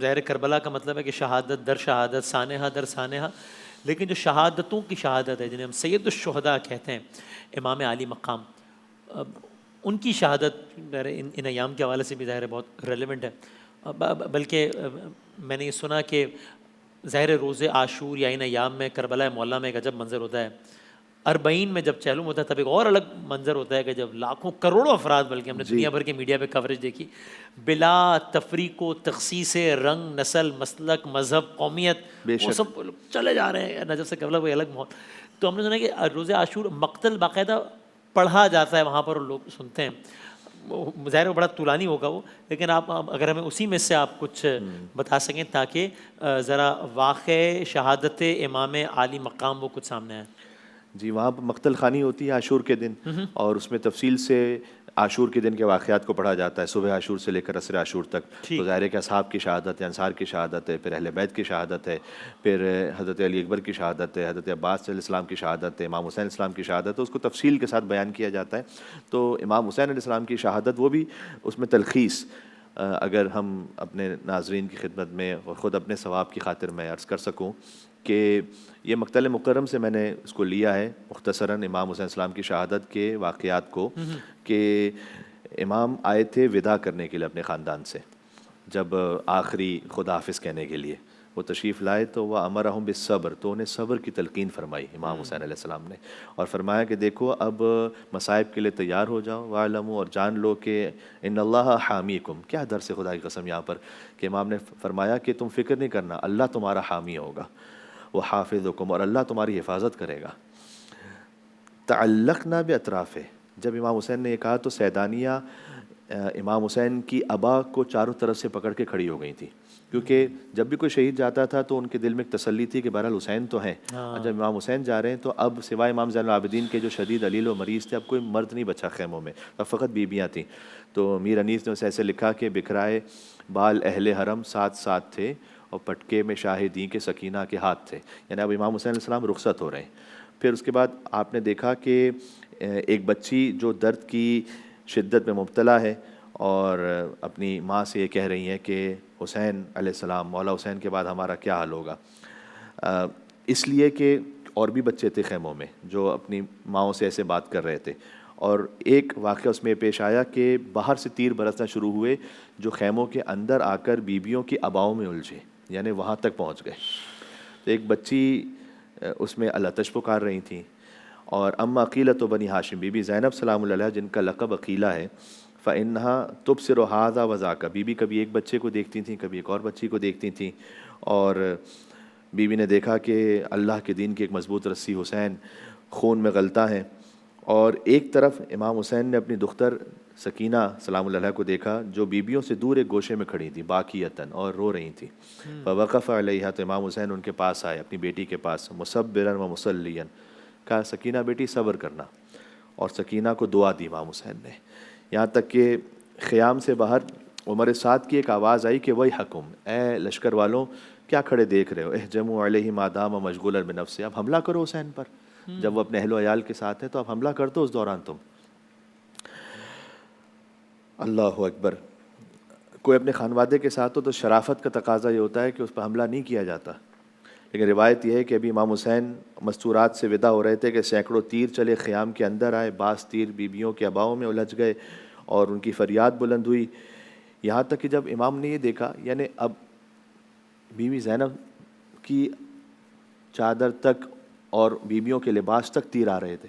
ظاہر کربلا کا مطلب ہے کہ شہادت در شہادت، سانحہ در سانحہ، لیکن جو شہادتوں کی شہادت ہے جنہیں ہم سید الشہداء کہتے ہیں، امام عالی مقام، ان کی شہادت ان ایام کے حوالے سے بھی ظاہر بہت ریلیونٹ ہے۔ بلکہ میں نے یہ سنا کہ ظاہر روز عاشور یا ان ایام میں کربلا معلیٰ میں ایک عجب منظر ہوتا ہے، اربعین میں جب چہلم ہوتا ہے تب ایک اور الگ منظر ہوتا ہے کہ جب لاکھوں کروڑوں افراد، بلکہ ہم نے جی دنیا بھر کے میڈیا پہ کوریج دیکھی، بلا تفریق و تخصیص رنگ، نسل، مسلک، مذہب، قومیت، بے وہ شک. سب چلے جا رہے ہیں نجف سے کربلا، کوئی الگ ماحول۔ تو ہم نے سنا کہ روز عاشور مقتل باقاعدہ پڑھا جاتا ہے وہاں پر، اور لوگ سنتے ہیں۔ ظاہر ہے بڑا طولانی ہوگا وہ، لیکن آپ اگر ہمیں اسی میں سے آپ کچھ بتا سکیں تاکہ ذرا واقع شہادت امام عالی مقام وہ کچھ سامنے آئے۔ جی، وہاں پہ مقتل خوانی ہوتی ہے عاشور کے دن، اور اس میں تفصیل سے عاشور کے دن کے واقعات کو پڑھا جاتا ہے، صبح عاشور سے لے کر عصر عاشور تک۔ تو ظاہر ہے کہ اصحاب کی شہادت ہے، انصار کی شہادت ہے، پھر اہل بیت کی شہادت ہے، پھر حضرت علی اکبر کی شہادت ہے، حضرت عباس علیہ السلام کی شہادت ہے، امام حسین علیہ السلام کی شہادت ہے، اس کو تفصیل کے ساتھ بیان کیا جاتا ہے۔ تو امام حسین علیہ السلام کی شہادت، وہ بھی اس میں تلخیص اگر ہم اپنے ناظرین کی خدمت میں اور خود اپنے ثواب کی خاطر میں عرض کر سکوں کہ یہ مقتل مکرم سے میں نے اس کو لیا ہے مختصراً امام حسین السلام کی شہادت کے واقعات کو، کہ امام آئے تھے وداع کرنے کے لیے اپنے خاندان سے، جب آخری خدا حافظ کہنے کے لیے وہ تشریف لائے تو وہ امرہم بالصبر، تو انہیں صبر کی تلقین فرمائی امام حسین علیہ السلام نے، اور فرمایا کہ دیکھو اب مصائب کے لیے تیار ہو جاؤ، وَاعْلَمُوا، اور جان لو کہ ان اللہ حامیکم، کیا درس خدا کی قسم یہاں پر کہ امام نے فرمایا کہ تم فکر نہیں کرنا، اللہ تمہارا حامی ہوگا، وہ حافظکم، اور اللہ تمہاری حفاظت کرے گا۔ تعلقنا باطرافہ، جب امام حسین نے یہ کہا تو سیدانیہ امام حسین کی ابا کو چاروں طرف سے پکڑ کے کھڑی ہو گئی تھی، کیونکہ جب بھی کوئی شہید جاتا تھا تو ان کے دل میں ایک تسلی تھی کہ بہرحال حسین تو ہیں، اور جب امام حسین جا رہے ہیں تو اب سوائے امام زین العابدین کے جو شدید علیل و مریض تھے، اب کوئی مرد نہیں بچا خیموں میں، اب فقط بیویاں تھیں۔ تو میر انیس نے اسے ایسے لکھا کہ بکھرائے بال اہل حرم ساتھ ساتھ تھے، اور پٹکے میں شاہ دین کے سکینہ کے ہاتھ تھے، یعنی اب امام حسین علیہ السلام رخصت ہو رہے ہیں۔ پھر اس کے بعد آپ نے دیکھا کہ ایک بچی جو درد کی شدت میں مبتلا ہے اور اپنی ماں سے یہ کہہ رہی ہیں کہ حسین علیہ السلام، مولا حسین کے بعد ہمارا کیا حال ہوگا، اس لیے کہ اور بھی بچے تھے خیموں میں جو اپنی ماؤں سے ایسے بات کر رہے تھے، اور ایک واقعہ اس میں پیش آیا کہ باہر سے تیر برسنا شروع ہوئے جو خیموں کے اندر آ کر بیبیوں کی اباؤں میں الجھے، یعنی وہاں تک پہنچ گئے۔ تو ایک بچی اس میں العطش پکار رہی تھیں، اور اما عقیلۃ بنی ہاشم، بی بی زینب سلام اللہ علیہ جن کا لقب عقیلہ ہے، فَإِنَّهَا تُبْصِرُ هَٰذَا وَذَاكَ، بی بی کبھی ایک بچے کو دیکھتی تھیں، کبھی ایک اور بچی کو دیکھتی تھیں، اور بی بی نے دیکھا کہ اللہ کے دین کی ایک مضبوط رسی حسین خون میں غلطہ ہیں، اور ایک طرف امام حسین نے اپنی دختر سکینہ سلام اللہ علیہ کو دیکھا جو بیبیوں سے دور ایک گوشے میں کھڑی تھی باکیتاً اور رو رہی تھیں، فوقف علیہا، تو امام حسین ان کے پاس آئے، اپنی بیٹی کے پاس، مصبرا و مصلیاً، کہا سکینہ بیٹی صبر کرنا، اور سکینہ کو دعا دی امام حسین نے، یہاں تک کہ خیام سے باہر عمر سعد کی ایک آواز آئی کہ وہی حکم، اے لشکر والوں کیا کھڑے دیکھ رہے ہو، اہجموا علیہ ما دام مشغولا بنفسہ، اب حملہ کرو حسین پر، جب وہ اپنے اہل و عیال کے ساتھ ہے تو اب حملہ کر دو اس دوران تم۔ اللہ اکبر، کوئی اپنے خانوادے کے ساتھ ہو تو شرافت کا تقاضا یہ ہوتا ہے کہ اس پر حملہ نہیں کیا جاتا، لیکن روایت یہ ہے کہ ابھی امام حسین مستورات سے ودا ہو رہے تھے کہ سینکڑوں تیر چلے خیام کے اندر آئے، بعض تیر بیبیوں کے اباؤں میں الجھ گئے اور ان کی فریاد بلند ہوئی، یہاں تک کہ جب امام نے یہ دیکھا، یعنی اب بیوی زینب کی چادر تک اور بیبیوں کے لباس تک تیر آ رہے تھے،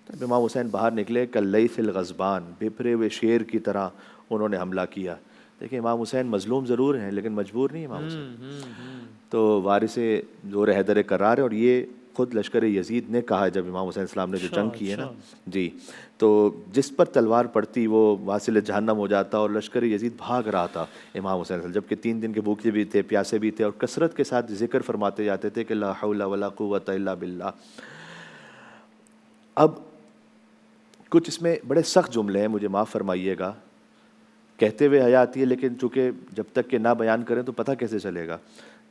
تب امام حسین باہر نکلے، کاللیث الغضبان، بپھرے ہوئے شیر کی طرح انہوں نے حملہ کیا۔ دیکھیں امام حسین مظلوم ضرور ہیں لیکن مجبور نہیں امام حسین، تو وارث زور حیدر کرار ہے، اور یہ خود لشکر یزید نے کہا جب امام حسین السلام نے جو جنگ کی ہے نا، جی، تو جس پر تلوار پڑتی وہ واصل جہنم ہو جاتا، اور لشکر یزید بھاگ رہا تھا امام حسین السلام، جبکہ 3 دن کے بھوکے بھی تھے، پیاسے بھی تھے، اور کثرت کے ساتھ ذکر فرماتے جاتے تھے کہ لا حول ولا قوت الا باللہ۔ اب کچھ اس میں بڑے سخت جملے ہیں، مجھے معاف فرمائیے گا، کہتے ہوئے حیا آتی ہے لیکن چونکہ جب تک کہ نہ بیان کریں تو پتہ کیسے چلے گا۔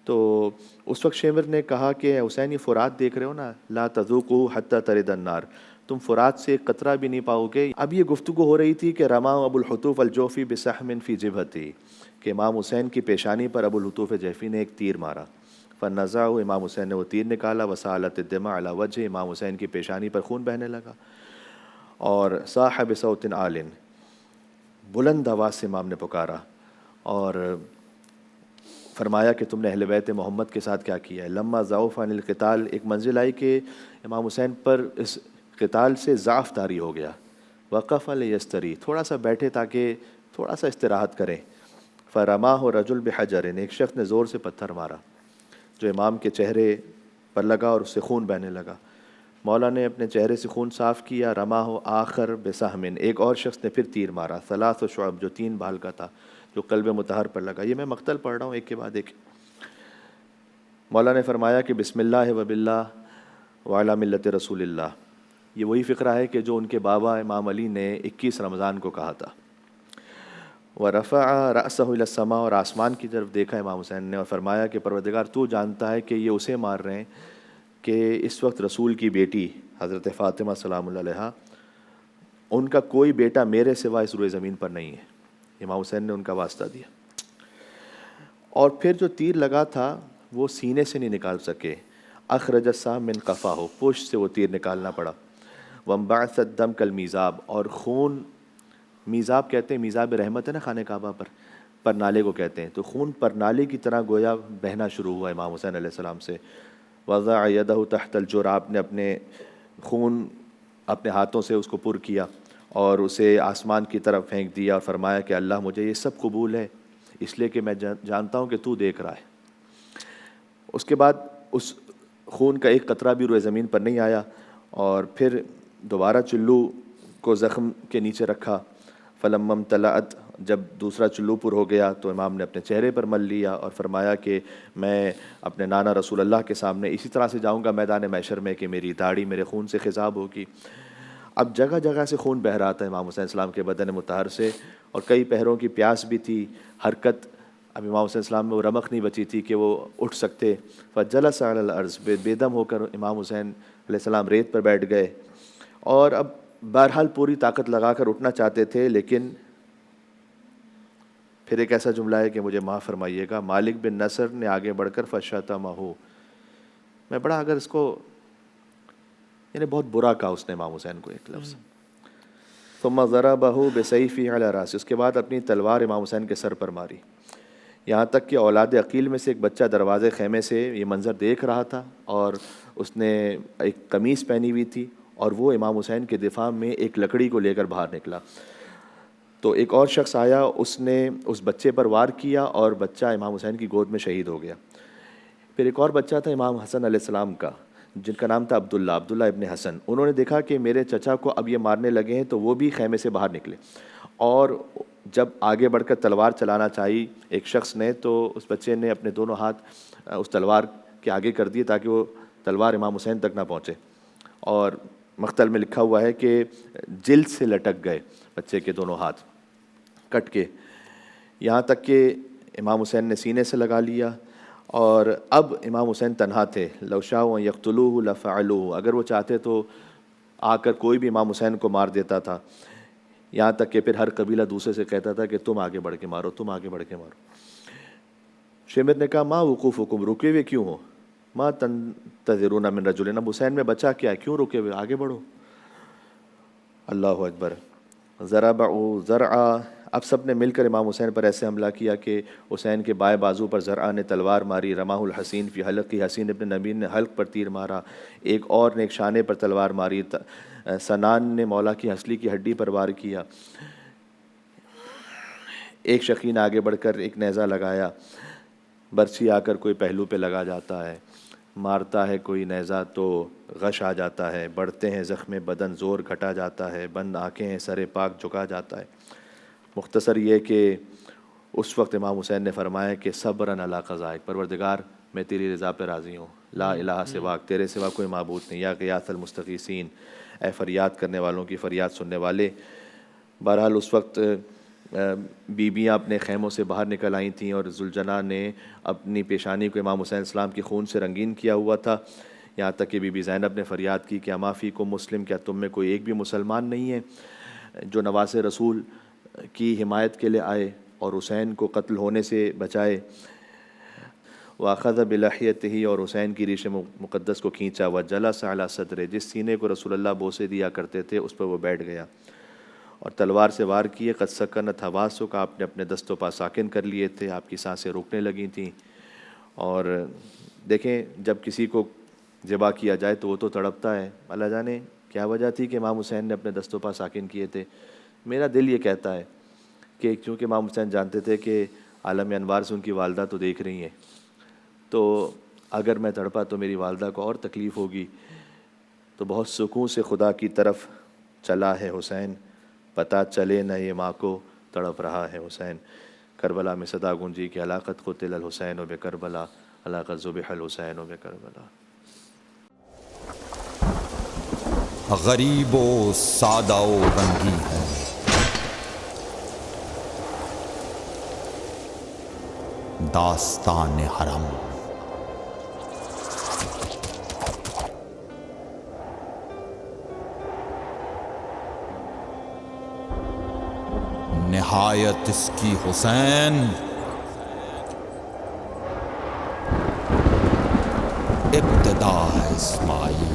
تو اس وقت شیمر نے کہا کہ حسین یہ فرات دیکھ رہے ہو نا، لا تذوقوا حتی ترد النار، تم فرات سے ایک قطرہ بھی نہیں پاؤ گے. اب یہ گفتگو ہو رہی تھی کہ رما ابو الحطوف الجوفی بسحم فی جبہتی، کہ امام حسین کی پیشانی پر ابو الحطوف جوفی نے ایک تیر مارا. فنزعہ، امام حسین نے وہ تیر نکالا. وسالت الدماء علی وجہ، امام حسین کی پیشانی پر خون بہنے لگا. اور صاح بصوت عال، بلند آواز سے امام نے پکارا اور فرمایا کہ تم نے اہل بیت محمد کے ساتھ کیا کیا ہے. لما ضعف عن القتال، ایک منزل آئی کہ امام حسین پر اس قتال سے ضعف طاری ہو گیا. وقف لیستری، تھوڑا سا بیٹھے تاکہ تھوڑا سا استراحت کریں. فرماہ رجل بحجر، ایک شخص نے زور سے پتھر مارا جو امام کے چہرے پر لگا اور اس سے خون بہنے لگا. مولا نے اپنے چہرے سے خون صاف کیا. رماہ آخر بسہم، ایک اور شخص نے پھر تیر مارا. ثلاث شعب، جو 3 بال کا تھا، جو قلب مطہر پر لگا. یہ میں مقتل پڑھ رہا ہوں ایک کے بعد ایک. مولا نے فرمایا کہ بسم اللہ وباللہ وعلی ملت رسول اللہ. یہ وہی فقرہ ہے کہ جو ان کے بابا امام علی نے 21 رمضان کو کہا تھا. ورفع رأسہ الی السماء، اور آسمان کی طرف دیکھا امام حسین نے اور فرمایا کہ پروردگار تو جانتا ہے کہ یہ اسے مار رہے ہیں کہ اس وقت رسول کی بیٹی حضرت فاطمہ سلام اللہ علیہا، ان کا کوئی بیٹا میرے سوا اس روئے زمین پر نہیں ہے. امام حسین نے ان کا واسطہ دیا. اور پھر جو تیر لگا تھا وہ سینے سے نہیں نکال سکے. اخرج السام من قفاہ، پشت سے وہ تیر نکالنا پڑا. وانبعث الدم کالمیزاب، اور خون، میزاب کہتے ہیں، میزاب رحمت ہے نا خانہ کعبہ پر نالے کو کہتے ہیں، تو خون پر نالے کی طرح گویا بہنا شروع ہوا امام حسین علیہ السلام سے. وضع یدہ تحت الجراب، نے اپنے خون اپنے ہاتھوں سے اس کو پر کیا اور اسے آسمان کی طرف پھینک دیا اور فرمایا کہ اللہ مجھے یہ سب قبول ہے اس لیے کہ میں جانتا ہوں کہ تو دیکھ رہا ہے. اس کے بعد اس خون کا ایک قطرہ بھی روئے زمین پر نہیں آیا. اور پھر دوبارہ چلو کو زخم کے نیچے رکھا. فلما امتلأت، جب دوسرا چلو پر ہو گیا تو امام نے اپنے چہرے پر مل لیا اور فرمایا کہ میں اپنے نانا رسول اللہ کے سامنے اسی طرح سے جاؤں گا میدان محشر میں کہ میری داڑھی میرے خون سے خضاب ہوگی. اب جگہ جگہ سے خون بہہ رہا تھا امام حسین السلام کے بدن مطہر سے، اور کئی پہروں کی پیاس بھی تھی، حرکت اب امام حسین السلام میں وہ رمق نہیں بچی تھی کہ وہ اٹھ سکتے. فجلس علی الارض، بے دم ہو کر امام حسین علیہ السلام ریت پر بیٹھ گئے. اور اب بہرحال پوری طاقت لگا کر اٹھنا چاہتے تھے، لیکن پھر ایک ایسا جملہ ہے کہ مجھے معاف فرمائیے گا. مالک بن نصر نے آگے بڑھ کر فشتمہ، میں بڑا اگر اس کو یعنی بہت برا کہا اس نے امام حسین کو ایک لفظ. ثم ضربہ بسیفہ علی راسہ، اس کے بعد اپنی تلوار امام حسین کے سر پر ماری. یہاں تک کہ اولاد عقیل میں سے ایک بچہ دروازے خیمے سے یہ منظر دیکھ رہا تھا اور اس نے ایک قمیص پہنی ہوئی تھی اور وہ امام حسین کے دفاع میں ایک لکڑی کو لے کر باہر نکلا. تو ایک اور شخص آیا، اس نے اس بچے پر وار کیا اور بچہ امام حسین کی گود میں شہید ہو گیا. پھر ایک اور بچہ تھا امام حسن علیہ السلام کا جن کا نام تھا عبداللہ ابن حسن. انہوں نے دیکھا کہ میرے چچا کو اب یہ مارنے لگے ہیں تو وہ بھی خیمے سے باہر نکلے، اور جب آگے بڑھ کر تلوار چلانا چاہی ایک شخص نے تو اس بچے نے اپنے دونوں ہاتھ اس تلوار کے آگے کر دیے تاکہ وہ تلوار امام حسین تک نہ پہنچے. اور مقتل میں لکھا ہوا ہے کہ جلد سے لٹک گئے بچے کے دونوں ہاتھ کٹ کے، یہاں تک کہ امام حسین نے سینے سے لگا لیا. اور اب امام حسین تنہا تھے. لو شاءوا یقتلوہ لفعلوہ، اگر وہ چاہتے تو آ کر کوئی بھی امام حسین کو مار دیتا تھا. یہاں تک کہ پھر ہر قبیلہ دوسرے سے کہتا تھا کہ تم آگے بڑھ کے مارو، تم آگے بڑھ کے مارو. شمر نے کہا ما وقوفکم، رکے ہوئے کیوں ہو؟ ما تنتظرون من رجل، اب حسین میں بچا کیا ہے، کیوں رکے ہوئے، آگے بڑھو. اللہ اکبر. ضربوا زرعا، اب سب نے مل کر امام حسین پر ایسے حملہ کیا کہ حسین کے بائیں بازو پر زرعا نے تلوار ماری. رماہ الحسین فی حلقی، حسین ابن نبیل نے حلق پر تیر مارا. ایک اور نے ایک شانے پر تلوار ماری. سنان نے مولا کی ہنسلی کی ہڈی پر وار کیا. ایک شقی نے آگے بڑھ کر ایک نیزہ لگایا. برچھی آ کر کوئی پہلو پہ لگا جاتا ہے، مارتا ہے کوئی نیزہ تو غش آ جاتا ہے. بڑھتے ہیں زخم بدن، زور گھٹا جاتا ہے. بند آنکھیں ہیں، سر پاک جھکا جاتا ہے. مختصر یہ کہ اس وقت امام حسین نے فرمایا کہ صبراً علی قضائک، پروردگار میں تیری رضا پہ راضی ہوں. لا الہ سواک، تیرے سوا کوئی معبود نہیں. یا غیاث المستغیثین، اے فریاد کرنے والوں کی فریاد سننے والے. بہرحال اس وقت بیویاں اپنے خیموں سے باہر نکل آئی تھیں اور ذوالجناح نے اپنی پیشانی کو امام حسین السلام کے خون سے رنگین کیا ہوا تھا. یہاں تک کہ بی بی زینب نے فریاد کی کہ اما فیکم مسلم، کیا تم میں کوئی ایک بھی مسلمان نہیں ہے جو نواز رسول کی حمایت کے لیے آئے اور حسین کو قتل ہونے سے بچائے؟ وَأَخَذَ بِلَحْيَتِهِ، اور حسین کی ریش مقدس کو کھینچا، وَجَلَسَ عَلَى صَدْرِهِ، جس سینے کو رسول اللہ بوسے دیا کرتے تھے اس پر وہ بیٹھ گیا، اور تلوار سے وار کیے، قد سکنت حواسک، آپ نے اپنے دست و پا ساکن کر لیے تھے، آپ کی سانسیں رکنے لگی تھیں۔ اور دیکھیں جب کسی کو ذبح کیا جائے تو وہ تو تڑپتا ہے، اللہ جانے کیا وجہ تھی کہ امام حسین نے اپنے دست و پا ساکن کیے تھے۔ میرا دل یہ کہتا ہے کہ چونکہ امام حسین جانتے تھے کہ عالم انوار سے ان کی والدہ تو دیکھ رہی ہیں، تو اگر میں تڑپا تو میری والدہ کو اور تکلیف ہوگی، تو بہت سکون سے خدا کی طرف چلا ہے حسین، پتہ چلے نہ یہ ماں کو تڑپ رہا ہے حسین۔ کربلا میں صدا گونجی کہ علاقت قتل الحسین و بے کربلا، علاقت ذبح الحسین و بے کربلا۔ غریب و سادہ و رنگی ہے، داستان حرم۔ نہایت اس کی حسین، ابتدا ہے اسماعیل۔